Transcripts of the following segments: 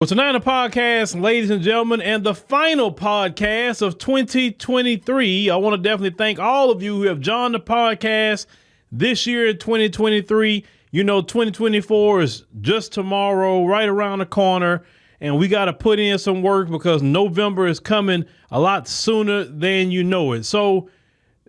Well, tonight on the podcast, ladies and gentlemen, and the final podcast of 2023, I want to definitely thank all of you who have joined the podcast this year in 2023. You know, 2024 is just tomorrow, right around the corner, and we got to put in some work because November is coming a lot sooner than you know it. So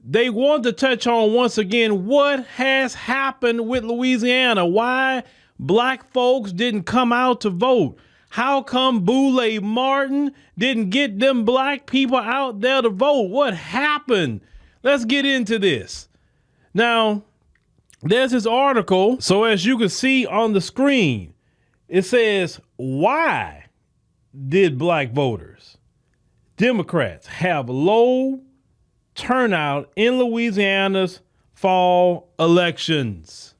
they want to touch on once again what has happened with Louisiana, why black folks didn't come out to vote. How come Boule Martin didn't get them black people out there to vote? What happened? Let's get into this. Now, there's this article. So as you can see on the screen, it says, why did black voters, Democrats, have low turnout in Louisiana's fall elections?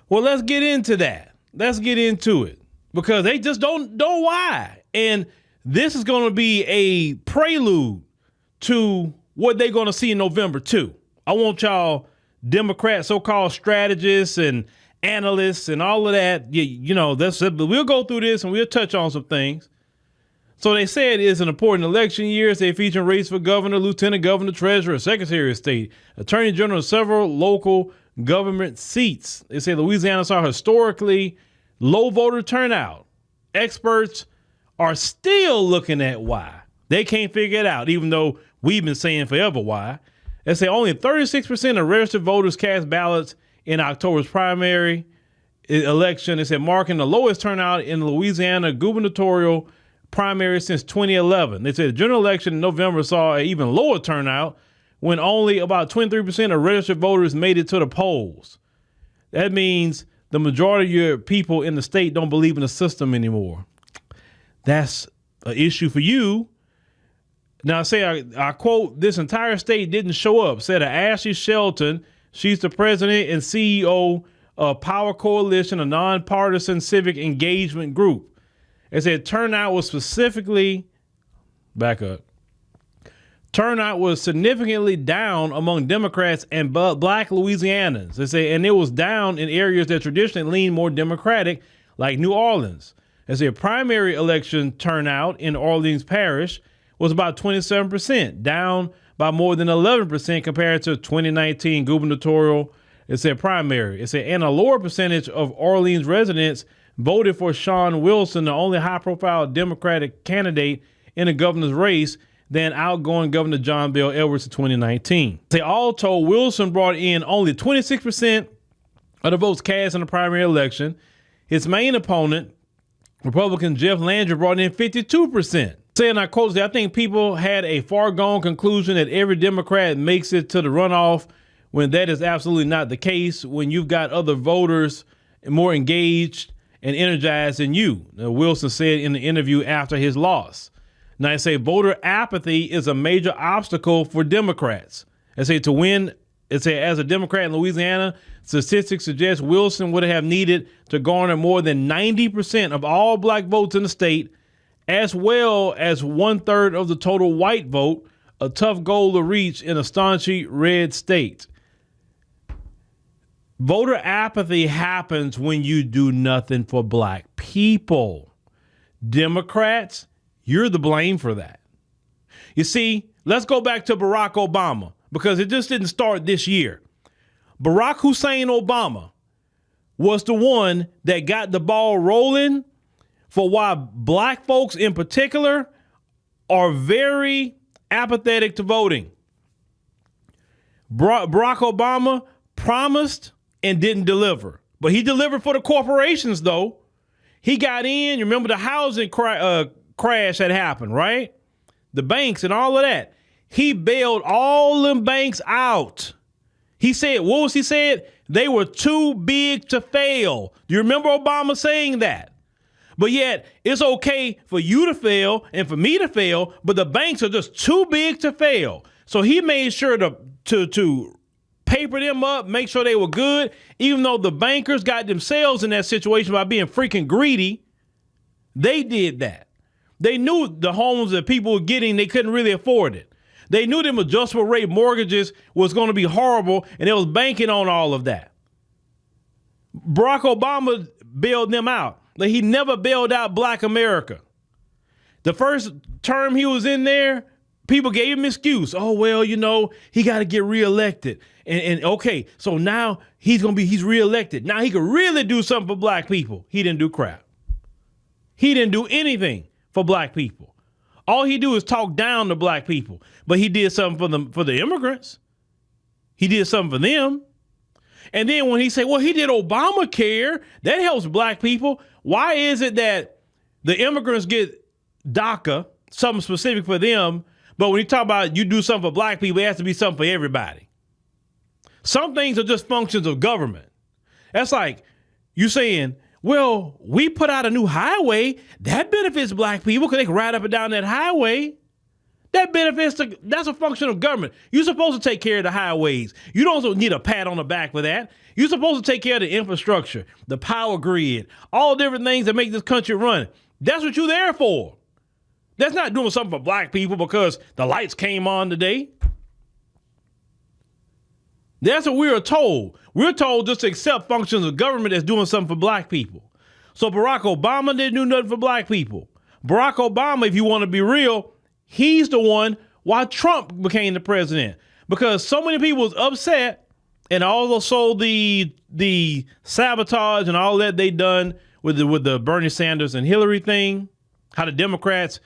Well, let's get into that. Let's get into it. Because they just don't know why. And this is going to be a prelude to what they're going to see in November, too. I want y'all Democrat so-called strategists and analysts and all of that. We'll go through this and we'll touch on some things. So they said it's an important election year. They feature race for governor, lieutenant governor, treasurer, secretary of state, attorney general, and several local government seats. They say Louisiana saw historically low voter turnout. Experts are still looking at why. They can't figure it out, even though we've been saying forever why. They say only 36% of registered voters cast ballots in October's primary election. They said marking the lowest turnout in Louisiana gubernatorial primary since 2011. They said the general election in November saw an even lower turnout when only about 23% of registered voters made it to the polls. That means the majority of your people in the state don't believe in the system anymore. That's an issue for you. Now, I quote, this entire state didn't show up, said Ashley Shelton. She's the president and CEO of Power Coalition, a nonpartisan civic engagement group. It said turnout was Turnout was significantly down among Democrats and black Louisianans. They say, and it was down in areas that traditionally lean more Democratic, like New Orleans. They say primary election turnout in Orleans Parish was about 27%, down by more than 11% compared to 2019 gubernatorial. It said primary. It said, and a lower percentage of Orleans residents voted for Sean Wilson, the only high-profile Democratic candidate in the governor's race, than outgoing Governor John Bel Edwards in 2019. They all told Wilson brought in only 26% of the votes cast in the primary election. His main opponent, Republican Jeff Landry, brought in 52%. Saying, I quote, I think people had a far-gone conclusion that every Democrat makes it to the runoff when that is absolutely not the case, when you've got other voters more engaged and energized than you, Wilson said in the interview after his loss. Now, I say voter apathy is a major obstacle for Democrats. I say to win, as a Democrat in Louisiana, statistics suggest Wilson would have needed to garner more than 90% of all black votes in the state, as well as 1/3 of the total white vote, a tough goal to reach in a staunchly red state. Voter apathy happens when you do nothing for black people. Democrats, you're the blame for that. You see, let's go back to Barack Obama, because it just didn't start this year. Barack Hussein Obama was the one that got the ball rolling for why black folks in particular are very apathetic to voting. Barack Obama promised and didn't deliver, but he delivered for the corporations, though. He got in, you remember the housing crash had happened, right? The banks and all of that. He bailed all them banks out. He said, what was he said? They were too big to fail. Do you remember Obama saying that? But yet it's okay for you to fail and for me to fail, but the banks are just too big to fail. So he made sure to paper them up, make sure they were good, even though the bankers got themselves in that situation by being freaking greedy. They did that. They knew the homes that people were getting, they couldn't really afford it. They knew them adjustable rate mortgages was going to be horrible, and they was banking on all of that. Barack Obama bailed them out. that he never bailed out black America. The first term he was in there, people gave him excuse. Oh, well, you know, he got to get reelected. And okay, so now he's reelected. Now he could really do something for black people. He didn't do crap. He didn't do anything for black people. All he do is talk down to black people. But he did something for the immigrants. He did something for them. And then when he said, well, he did Obamacare, that helps black people. Why is it that the immigrants get DACA, something specific for them, but when you talk about you do something for black people, it has to be something for everybody? Some things are just functions of government. That's like you saying, well, we put out a new highway that benefits black people because they can ride up and down that highway. That's a function of government. You're supposed to take care of the highways. You don't need a pat on the back for that. You're supposed to take care of the infrastructure, the power grid, all different things that make this country run. That's what you're there for. That's not doing something for black people because the lights came on today. That's what we are told. We're told just to accept functions of government that's doing something for black people. So Barack Obama didn't do nothing for black people. Barack Obama, if you want to be real, he's the one why Trump became the president, because so many people was upset, and also the sabotage and all that they done with the Bernie Sanders and Hillary thing, how the Democrats,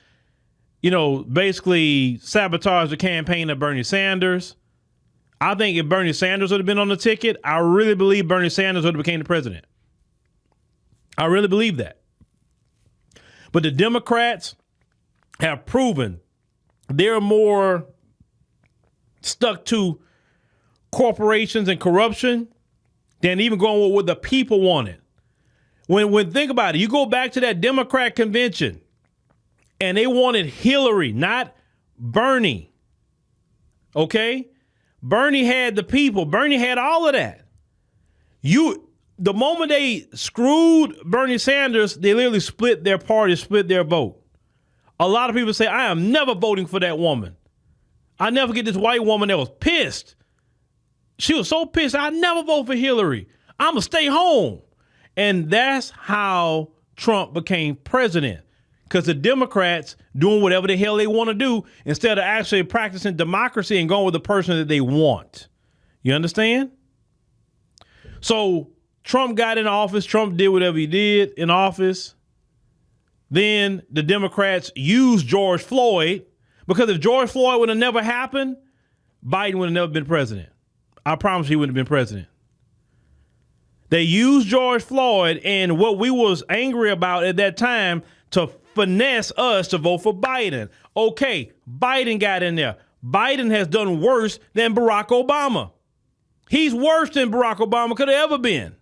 basically sabotaged the campaign of Bernie Sanders. I think if Bernie Sanders would have been on the ticket, I really believe Bernie Sanders would have became the president. I really believe that. But the Democrats have proven they're more stuck to corporations and corruption than even going with what the people wanted. When think about it, you go back to that Democrat convention and they wanted Hillary, not Bernie. Okay? Bernie had the people. Bernie had all of that. The moment they screwed Bernie Sanders, they literally split their party, split their vote. A lot of people say, I am never voting for that woman. I never get this white woman that was pissed. She was so pissed, I never vote for Hillary. I'm going to stay home. And that's how Trump became president. Because the Democrats doing whatever the hell they want to do instead of actually practicing democracy and going with the person that they want. You understand? So Trump got in office. Trump did whatever he did in office. Then the Democrats used George Floyd, because if George Floyd would have never happened, Biden would have never been president. I promise he wouldn't have been president. They used George Floyd and what we was angry about at that time to finesse us to vote for Biden. Okay, Biden got in there. Biden has done worse than Barack Obama. He's worse than Barack Obama could have ever been.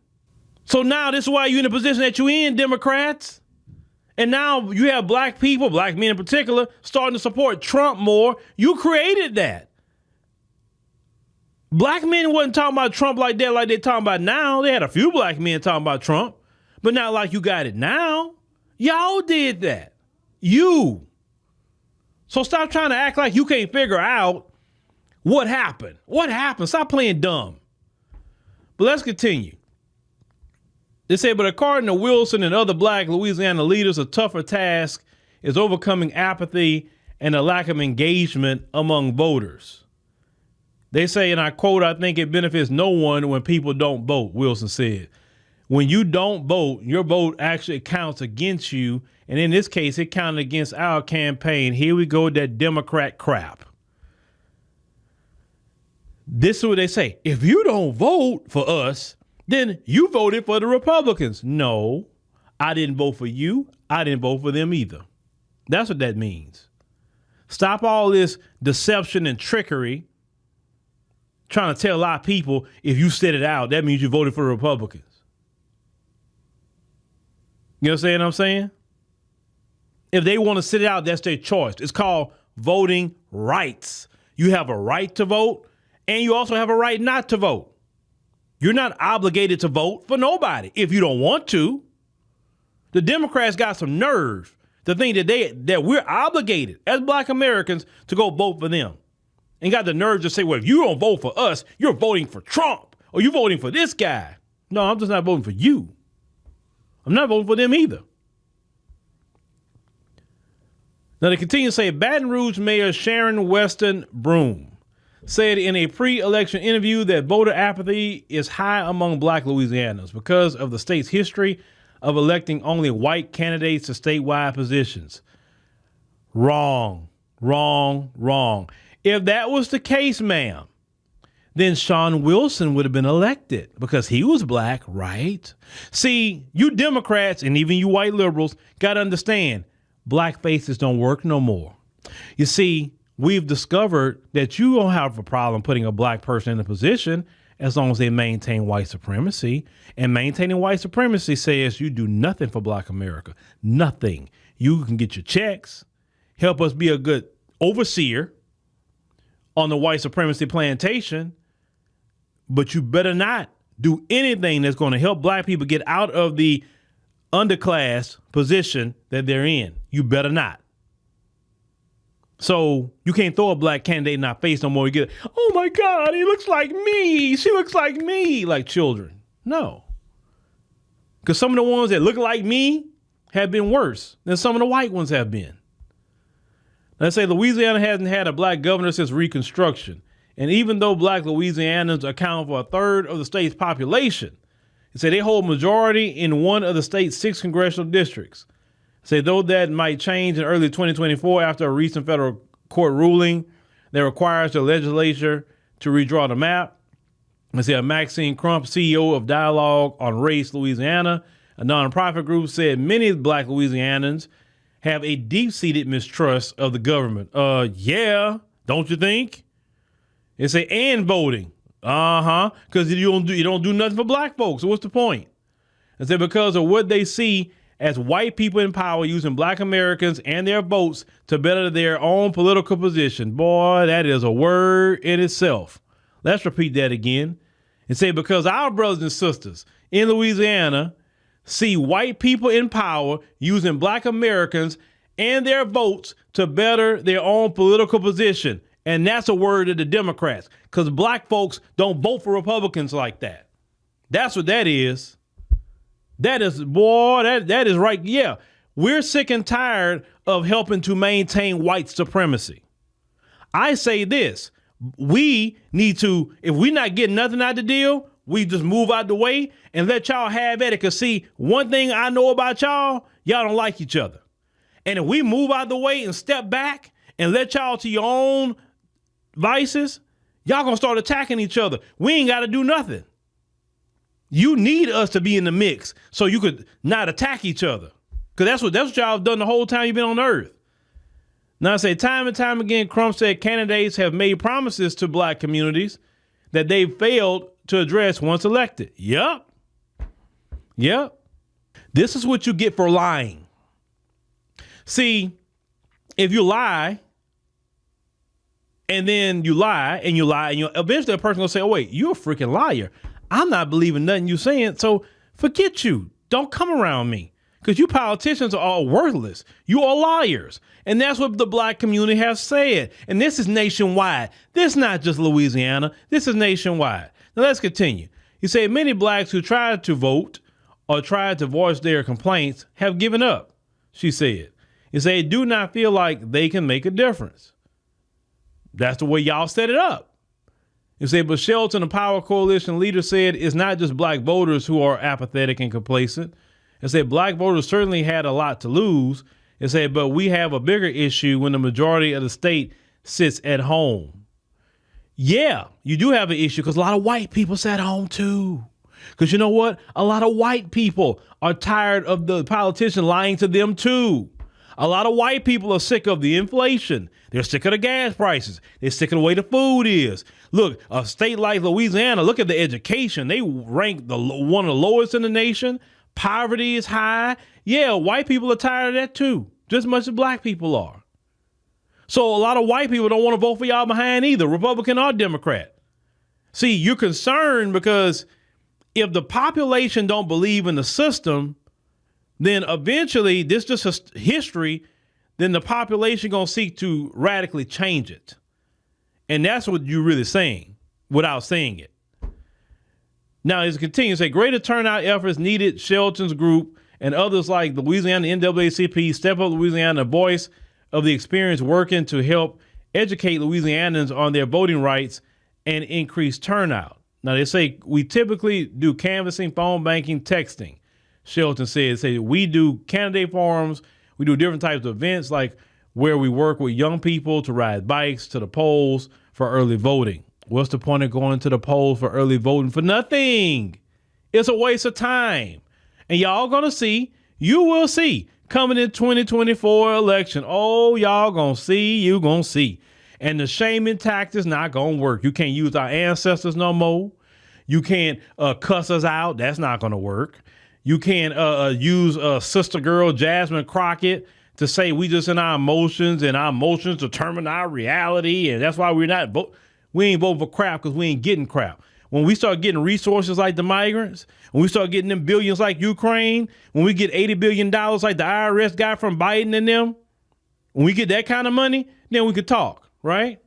So now this is why you're in the position that you're in, Democrats. And now you have black people, black men in particular, starting to support Trump more. You created that. Black men wasn't talking about Trump like that, like they're talking about now. They had a few black men talking about Trump, but not like you got it now. Y'all did that. You. So stop trying to act like you can't figure out what happened. What happened? Stop playing dumb. But let's continue. They say, but according to Wilson and other black Louisiana leaders, a tougher task is overcoming apathy and a lack of engagement among voters. They say, and I quote, I think it benefits no one when people don't vote, Wilson said. When you don't vote, your vote actually counts against you. And in this case, it counted against our campaign. Here we go, that Democrat crap. This is what they say. If you don't vote for us, then you voted for the Republicans. No, I didn't vote for you. I didn't vote for them either. That's what that means. Stop all this deception and trickery, trying to tell a lot of people if you said it out, that means you voted for the Republicans. You understand what I'm saying? If they want to sit it out, that's their choice. It's called voting rights. You have a right to vote, and you also have a right not to vote. You're not obligated to vote for nobody if you don't want to. The Democrats got some nerve to think that we're obligated as black Americans to go vote for them. And got the nerve to say, well, if you don't vote for us, you're voting for Trump or you're voting for this guy. No, I'm just not voting for you. I'm not voting for them either. Now, they continue to say Baton Rouge Mayor Sharon Weston Broome said in a pre-election interview that voter apathy is high among Black Louisianans because of the state's history of electing only white candidates to statewide positions. Wrong. If that was the case, ma'am, then Sean Wilson would have been elected because he was Black, right? See, you Democrats and even you white liberals got to understand Black faces don't work no more. You see, we've discovered that you don't have a problem putting a Black person in a position as long as they maintain white supremacy. And maintaining white supremacy says you do nothing for Black America. Nothing. You can get your checks, help us be a good overseer on the white supremacy plantation, but you better not do anything that's going to help Black people get out of the underclass position that they're in. You better not. So you can't throw a Black candidate in our face no more. You get, oh my God, he looks like me. She looks like me, like children. No. Because some of the ones that look like me have been worse than some of the white ones have been. Let's say Louisiana hasn't had a Black governor since Reconstruction. And even though Black Louisianans account for a third of the state's population, say they hold majority in one of the state's 6 congressional districts. Say though that might change in early 2024 after a recent federal court ruling that requires the legislature to redraw the map. Let's say Maxine Crump, CEO of Dialogue on Race Louisiana, a nonprofit group, said many Black Louisianans have a deep-seated mistrust of the government. Yeah, don't you think? It say and voting. Because you don't do nothing for Black folks. So what's the point? It said because of what they see as white people in power using Black Americans and their votes to better their own political position. Boy, that is a word in itself. Let's repeat that again. And say because our brothers and sisters in Louisiana see white people in power using Black Americans and their votes to better their own political position. And that's a word of the Democrats, because Black folks don't vote for Republicans like that. That's what that is. That is, boy, that is right. Yeah, we're sick and tired of helping to maintain white supremacy. I say this, we need to, if we're not getting nothing out of the deal, we just move out the way and let y'all have at it. Because see, one thing I know about y'all don't like each other. And if we move out the way and step back and let y'all to your own vices, y'all gonna start attacking each other. We ain't got to do nothing. You need us to be in the mix so you could not attack each other. Because that's what y'all have done the whole time you've been on earth. Now I say time and time again, Crump said candidates have made promises to Black communities that they failed to address once elected. Yep. This is what you get for lying. See, if you lie, and then you lie, and eventually a person will say, oh, wait, you're a freaking liar. I'm not believing nothing you're saying, so forget you. Don't come around me, because you politicians are all worthless. You are liars. And that's what the Black community has said. And this is nationwide. This is not just Louisiana. This is nationwide. Now let's continue. You say many Blacks who tried to vote or tried to voice their complaints have given up, she said. You say do not feel like they can make a difference. That's the way y'all set it up. You say, but Shelton, the Power Coalition leader, said it's not just Black voters who are apathetic and complacent. And said Black voters certainly had a lot to lose. And said, but we have a bigger issue when the majority of the state sits at home. Yeah, you do have an issue because a lot of white people sat home too. Because you know what? A lot of white people are tired of the politician lying to them too. A lot of white people are sick of the inflation. They're sick of the gas prices. They're sick of the way the food is. Look, a state like Louisiana, look at the education. They rank one of the lowest in the nation. Poverty is high. Yeah, white people are tired of that too, just as much as Black people are. So a lot of white people don't want to vote for y'all behind either, Republican or Democrat. See, you're concerned because if the population don't believe in the system, then eventually, this just history, then the population going to seek to radically change it. And that's what you're really saying without saying it. Now, as it continues, a greater turnout efforts needed Shelton's group and others like the Louisiana NAACP, Step Up Louisiana, a voice of the experience working to help educate Louisianans on their voting rights and increase turnout. Now, they say we typically do canvassing, phone banking, texting. Shelton said, we do candidate forums, we do different types of events like where we work with young people to ride bikes to the polls for early voting. What's the point of going to the polls for early voting for nothing? It's a waste of time. And y'all gonna see, you will see, coming in 2024 election. Oh, y'all gonna see, you gonna see. And the shaming tactics not gonna work. You can't use our ancestors no more. You can't cuss us out. That's not gonna work. You can't use sister girl Jasmine Crockett to say we just in our emotions and our emotions determine our reality. And that's why we ain't voting for crap, because we ain't getting crap. When we start getting resources like the migrants, when we start getting them billions like Ukraine, when we get $80 billion like the IRS guy from Biden and them, when we get that kind of money, then we could talk, right?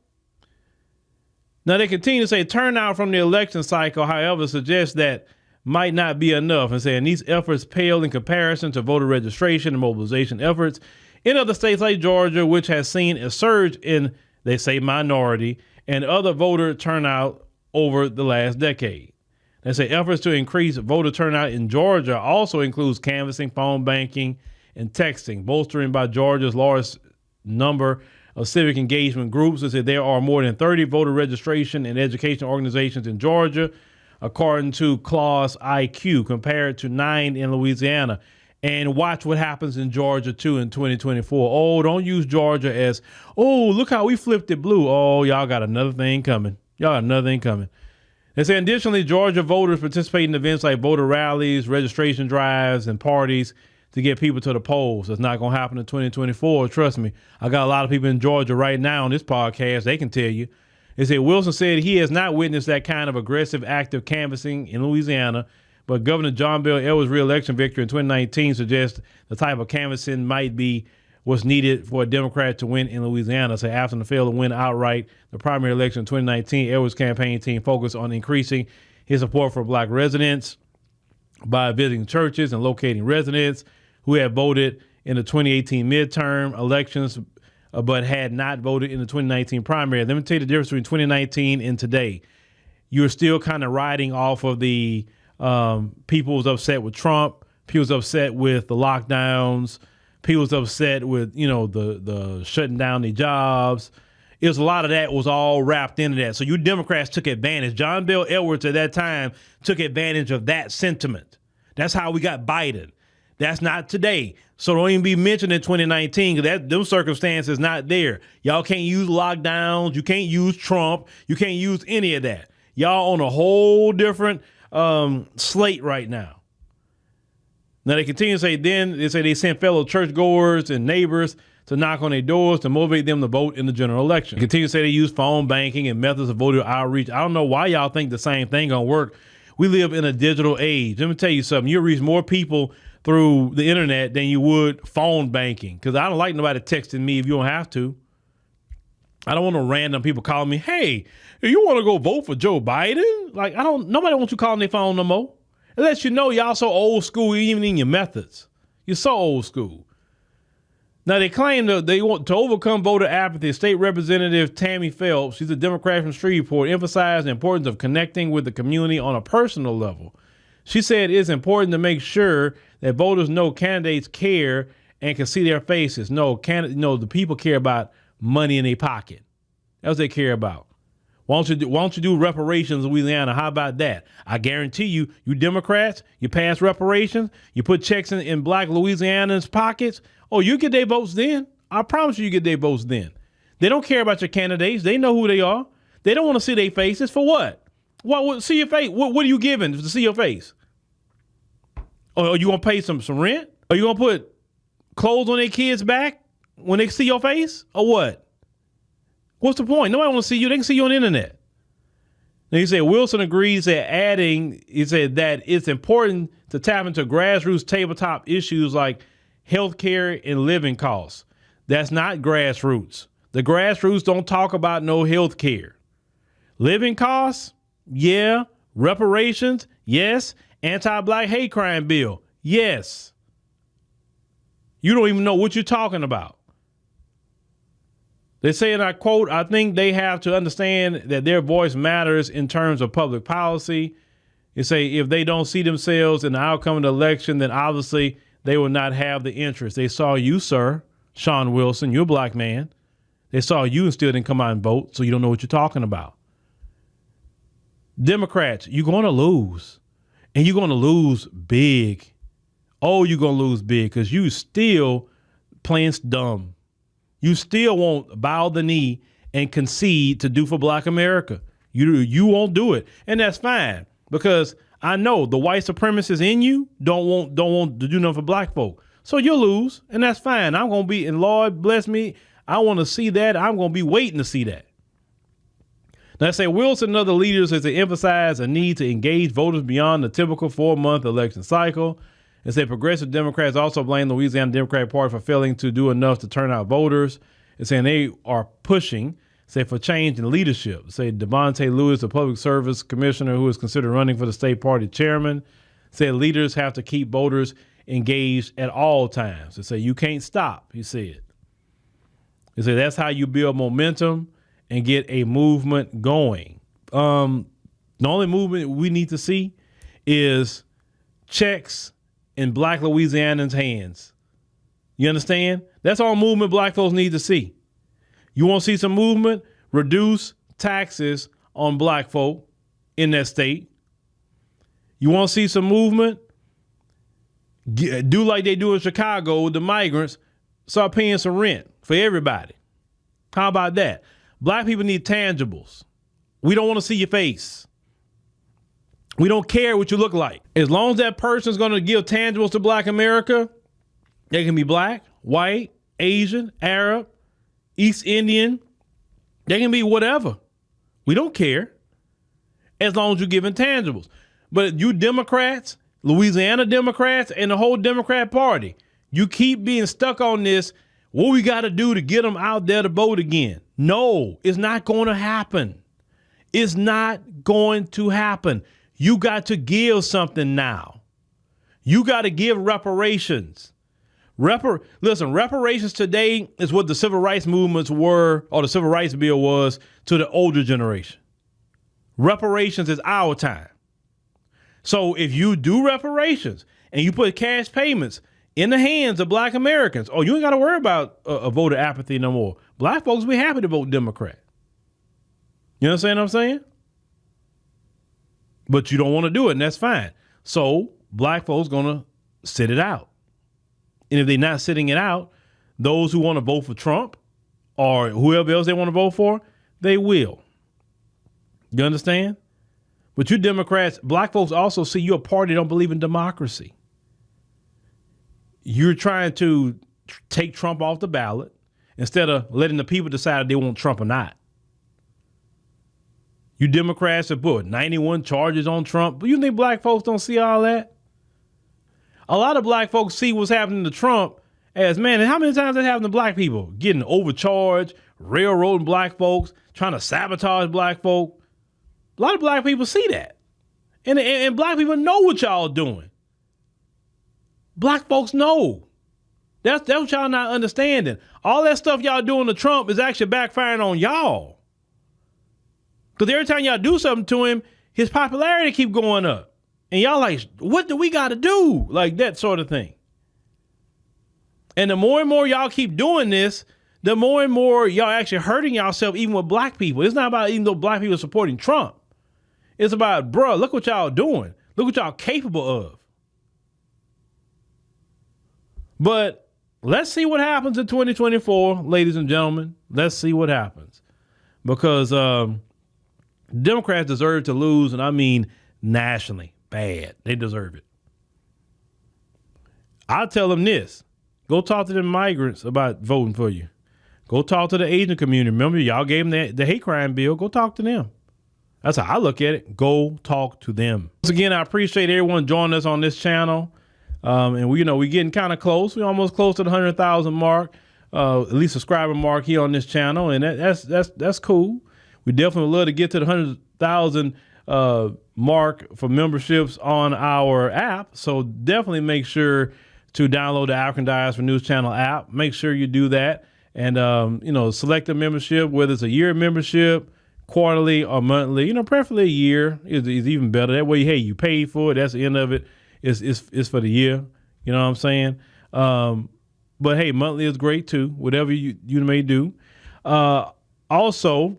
Now, they continue to say turnout from the election cycle, however, suggests that might not be enough, and saying these efforts pale in comparison to voter registration and mobilization efforts in other states like Georgia, which has seen a surge in, they say, minority and other voter turnout over the last decade. They say efforts to increase voter turnout in Georgia also includes canvassing, phone banking, and texting, bolstering by Georgia's largest number of civic engagement groups. They said there are more than 30 voter registration and education organizations in Georgia, according to Clause IQ, compared to 9 in Louisiana. And watch what happens in Georgia, too, in 2024. Oh, don't use Georgia as, oh, look how we flipped it blue. Oh, y'all got another thing coming. They say, additionally, Georgia voters participate in events like voter rallies, registration drives, and parties to get people to the polls. That's not going to happen in 2024. Trust me. I got a lot of people in Georgia right now on this podcast. They can tell you. They say Wilson said he has not witnessed that kind of aggressive active canvassing in Louisiana, but Governor John Bel Edwards' re-election victory in 2019 suggests the type of canvassing might be what's needed for a Democrat to win in Louisiana. So after the failed to win outright the primary election in 2019, Edwards' campaign team focused on increasing his support for black residents by visiting churches and locating residents who had voted in the 2018 midterm elections but had not voted in the 2019 primary. Let me tell you the difference between 2019 and today. You're still kind of riding off of the people was upset with Trump, people was upset with the lockdowns, people was upset with, the shutting down their jobs. It was a lot of that was all wrapped into that. So you Democrats took advantage. John Bel Edwards at that time took advantage of that sentiment. That's how we got Biden. That's not today. So don't even be mentioned in 2019 because those circumstances not there. Y'all can't use lockdowns. You can't use Trump. You can't use any of that. Y'all on a whole different slate right now. Now they continue to say they sent fellow churchgoers and neighbors to knock on their doors to motivate them to vote in the general election. They continue to say they use phone banking and methods of voter outreach. I don't know why y'all think the same thing gonna work. We live in a digital age. Let me tell you something. You'll reach more people through the internet than you would phone banking. Because I don't like nobody texting me if you don't have to. I don't want no random people calling me, hey, you want to go vote for Joe Biden? Like, nobody wants you calling their phone no more. It lets you know y'all so old school even in your methods. You're so old school. Now, they claim that they want to overcome voter apathy. State Representative Tammy Phelps, she's a Democrat from Shreveport, emphasized the importance of connecting with the community on a personal level. She said it's important to make sure that voters know candidates care and can see their faces. The people care about money in their pocket. That's what they care about. Why don't you do reparations in Louisiana? How about that? I guarantee you Democrats, you pass reparations, you put checks in black Louisianans' pockets. Oh, you get their votes then. I promise you get their votes then. They don't care about your candidates. They know who they are. They don't want to see their faces. For what? What see your face? What are you giving to see your face? Or are you going to pay some rent? Are you going to put clothes on their kids' back when they see your face? Or what? What's the point? Nobody wants to see you. They can see you on the internet. And he said Wilson agrees that he said that it's important to tap into grassroots tabletop issues like healthcare and living costs. That's not grassroots. The grassroots don't talk about no healthcare. Living costs? Yeah. Reparations? Yes. Anti-black hate crime bill? Yes. You don't even know what you're talking about. They say, and I quote, I think they have to understand that their voice matters in terms of public policy. They say if they don't see themselves in the outcome of the election, then obviously they will not have the interest. They saw you, sir, Sean Wilson, you're a black man. They saw you and still didn't come out and vote, so you don't know what you're talking about. Democrats, you're going to lose, and you're going to lose big. Oh, you're going to lose big because you still playing dumb. You still won't bow the knee and concede to do for black America. You won't do it. And that's fine because I know the white supremacists in you don't want to do nothing for black folk. So you'll lose, and that's fine. I'm going to be, and Lord bless me, I want to see that. I'm going to be waiting to see that. Now, I say Wilson and other leaders has to emphasize a need to engage voters beyond the typical 4-month election cycle. And say progressive Democrats also blame the Louisiana Democratic Party for failing to do enough to turn out voters. And saying they are pushing, say, for change in leadership. Say Devontae Lewis, the public service commissioner who is considered running for the state party chairman, said leaders have to keep voters engaged at all times. They say you can't stop, he said. He said that's how you build momentum and get a movement going. The only movement we need to see is checks in black Louisianans' hands. You understand? That's all movement black folks need to see. You want to see some movement? Reduce taxes on black folk in that state. You want to see some movement? Do like they do in Chicago with the migrants. Start paying some rent for everybody. How about that? Black people need tangibles. We don't want to see your face. We don't care what you look like. As long as that person's going to give tangibles to black America, they can be black, white, Asian, Arab, East Indian. They can be whatever. We don't care as long as you're giving tangibles. But you Democrats, Louisiana Democrats, and the whole Democrat Party, you keep being stuck on this, what we got to do to get them out there to vote again. No, it's not going to happen. It's not going to happen. You got to give something now. You got to give reparations. Listen, reparations today is what the civil rights movements were, or the civil rights bill was to the older generation. Reparations is our time. So if you do reparations and you put cash payments in the hands of black Americans, you ain't got to worry about a voter apathy no more. Black folks be happy to vote Democrat. You understand what I'm saying? But you don't want to do it, and that's fine. So black folks going to sit it out. And if they're not sitting it out, those who want to vote for Trump or whoever else they want to vote for, they will. You understand? But you Democrats, black folks also see you're a party that don't believe in democracy. You're trying to take Trump off the ballot instead of letting the people decide if they want Trump or not. You Democrats have put 91 charges on Trump, but you think black folks don't see all that? A lot of black folks see what's happening to Trump as, man, how many times that happened to black people? Getting overcharged, railroading black folks, trying to sabotage black folk. A lot of black people see that. And black people know what y'all doing. Black folks know. That's what y'all not understanding. All that stuff y'all doing to Trump is actually backfiring on y'all. Because every time y'all do something to him, his popularity keep going up. And y'all like, what do we got to do? Like that sort of thing. And the more and more y'all keep doing this, the more and more y'all actually hurting yourself even with black people. It's not about even though black people are supporting Trump. It's about, bruh, look what y'all doing. Look what y'all capable of. But let's see what happens in 2024, ladies and gentlemen. Let's see what happens. Because Democrats deserve to lose, and I mean nationally. Bad. They deserve it. I'll tell them this. Go talk to the migrants about voting for you. Go talk to the Asian community. Remember, y'all gave them the hate crime bill. Go talk to them. That's how I look at it. Go talk to them. Once again, I appreciate everyone joining us on this channel. And we're getting kind of close. We're almost close to the 100,000 mark, at least subscriber mark here on this channel. And that's cool. We definitely would love to get to the 100,000 mark for memberships on our app. So definitely make sure to download the African Diaspora News Channel app. Make sure you do that. And, select a membership, whether it's a year membership, quarterly or monthly, preferably a year is even better. That way, hey, you paid for it. That's the end of it. It's for the year. You know what I'm saying? But hey, monthly is great too, whatever you may do. Also,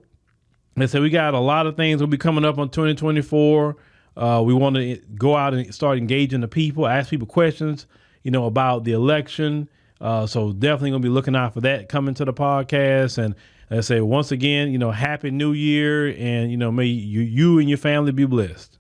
let's say we got a lot of things will be coming up on 2024. We want to go out and start engaging the people, ask people questions, about the election. So definitely gonna be looking out for that coming to the podcast. And let's say once again, Happy New Year, and may you and your family be blessed.